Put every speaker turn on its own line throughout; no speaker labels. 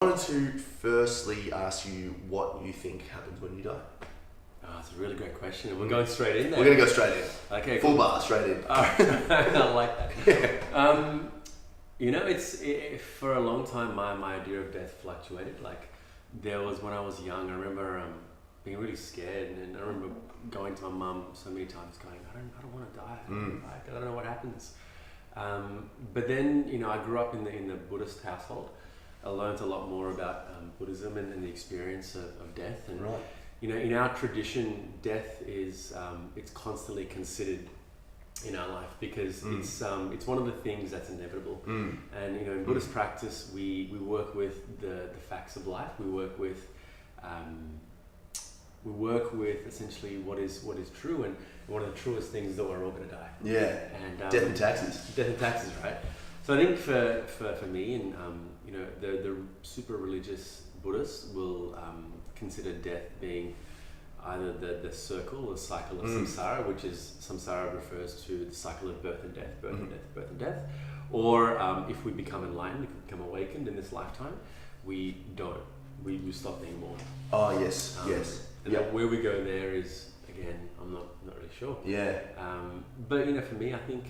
I wanted to firstly ask you what you think happens when you die.
Oh, that's a really great question. And we're going straight in there.
We're going to go straight in.
Okay,
Full
cool.
bar, straight in.
I like that. It's for a long time my idea of death fluctuated. Like there was when I was young, I remember being really scared, and I remember going to my mum so many times, going, I don't want to die. I don't know what happens. But then I grew up in the Buddhist household. I learned a lot more about Buddhism and the experience of death. And
Right.
in our tradition, death is it's constantly considered in our life because it's one of the things that's inevitable. And in Buddhist practice, we work with the facts of life. We work with essentially what is true, and one of the truest things is that we're all going to die.
Yeah.
And
Death and taxes.
Death and taxes, right? So I think for me, and the super religious Buddhists will consider death being either the circle or cycle of samsara, which is samsara refers to the cycle of birth and death, birth and death, birth and death. Or if we become enlightened, if we become awakened in this lifetime, we don't. We stop being born.
Oh, yes, yes.
And then where we go there is, again, I'm not really sure.
Yeah.
But for me, I think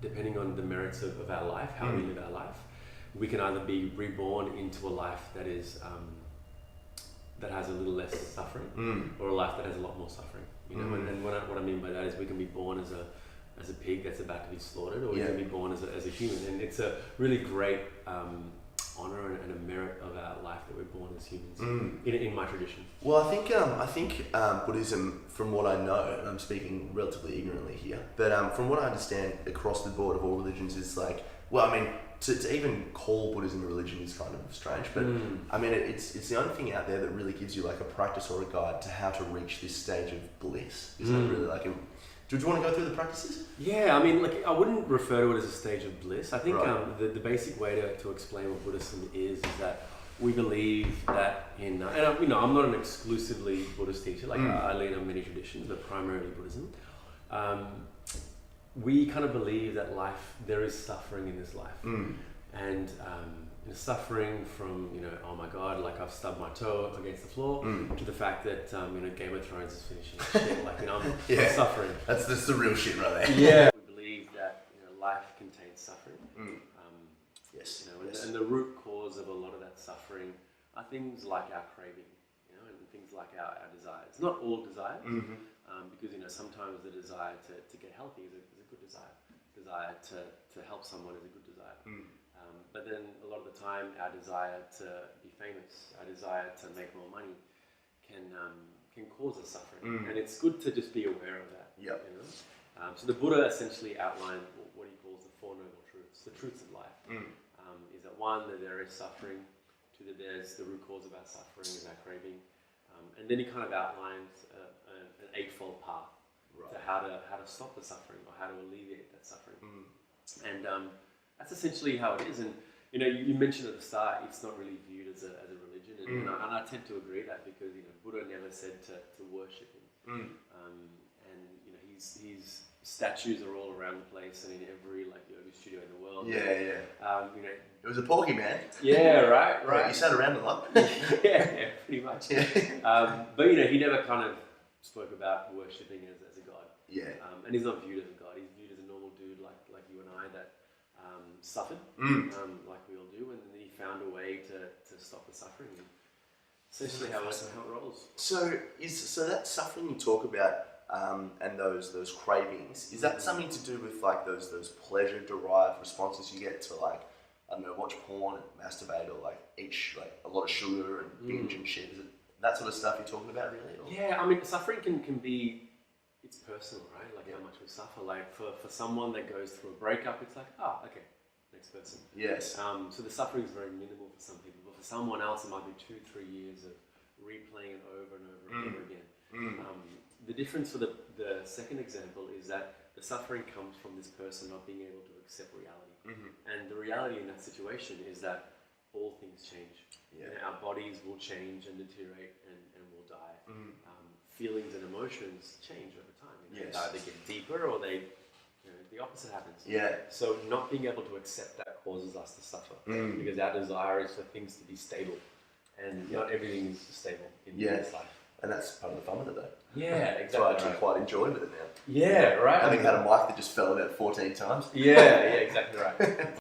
depending on the merits of our life, how we live our life, we can either be reborn into a life that is that has a little less suffering, or a life that has a lot more suffering. And what I mean by that is we can be born as a pig that's about to be slaughtered, or we can be born as a human. And it's a really great honor and a merit of our life that we're born as humans in my tradition.
Well, I think Buddhism, from what I know, and I'm speaking relatively ignorantly here, but from what I understand across the board of all religions, is like, well, I mean, to even call Buddhism a religion is kind of strange, but I mean, it's the only thing out there that really gives you like a practice or a guide to how to reach this stage of bliss. Isn't it really like do you want to go through the practices? Yeah,
I mean, like I wouldn't refer to it as a stage of bliss. I think
Right.
The basic way to explain what Buddhism is that we believe that in, and I'm not an exclusively Buddhist teacher, like I lean on many traditions, but primarily Buddhism. We kind of believe that there is suffering in this life. And suffering from, oh my God, like I've stubbed my toe against the floor, to the fact that, Game of Thrones is finishing. Shit, like, I'm suffering.
That's the real shit right there.
Yeah. We believe that, life contains suffering.
Yes.
Yes. And the root cause of a lot of that suffering are things like our craving, and things like our desires. Not all desires, because, sometimes the desire to get healthy is a good desire. Desire to help someone is a good desire. But then a lot of the time, our desire to be famous, our desire to make more money can cause us suffering. And it's good to just be aware of that.
Yep.
So the Buddha essentially outlined what he calls the Four Noble Truths, the truths of life. Is that one, that there is suffering, two, that there's the root cause of our suffering is our craving, and then he kind of outlines an eightfold path to how to stop the suffering or how to alleviate that suffering. And that's essentially how it is. And you mentioned at the start, it's not really viewed as a religion, and I tend to agree that because Buddha never said to worship him. And his statues are all around the place and in every yoga studio in the world.
It was a porky man.
Yeah, right.
You sat around a lot.
yeah, pretty much. But he never kind of spoke about worshipping as a god.
Yeah.
And he's not viewed as a god. He's viewed as a normal dude like you and I that suffered, like we all do, and then he found a way to stop the suffering. And essentially how it rolls.
So that suffering you talk about, and those cravings, is that something to do with like those pleasure derived responses you get to like, I don't know, watch porn and masturbate, or like eat like a lot of sugar and binge and shit? Is it that sort of stuff you're talking about, really? Or?
Yeah, I mean, suffering can be, it's personal, right? Like how much we suffer. Like for someone that goes through a breakup, it's like, okay, next person.
Yes.
So the suffering is very minimal for some people, but for someone else, it might be 2-3 years of replaying it over and over and over again. The difference for the second example is that the suffering comes from this person not being able to accept reality. And the reality in that situation is that all things change. Our bodies will change and deteriorate and will die. Feelings and emotions change over time. They either get deeper or the opposite happens.
Yeah.
So not being able to accept that causes us to suffer.
Mm.
Because our desire is for things to be stable. And not everything is stable in this life.
And that's part of the fun of it, though.
Yeah,
That's what I
exactly.
actually
Right.
quite enjoy with it now.
Yeah, right.
Having had a mic that just fell about 14 times.
Yeah, exactly right.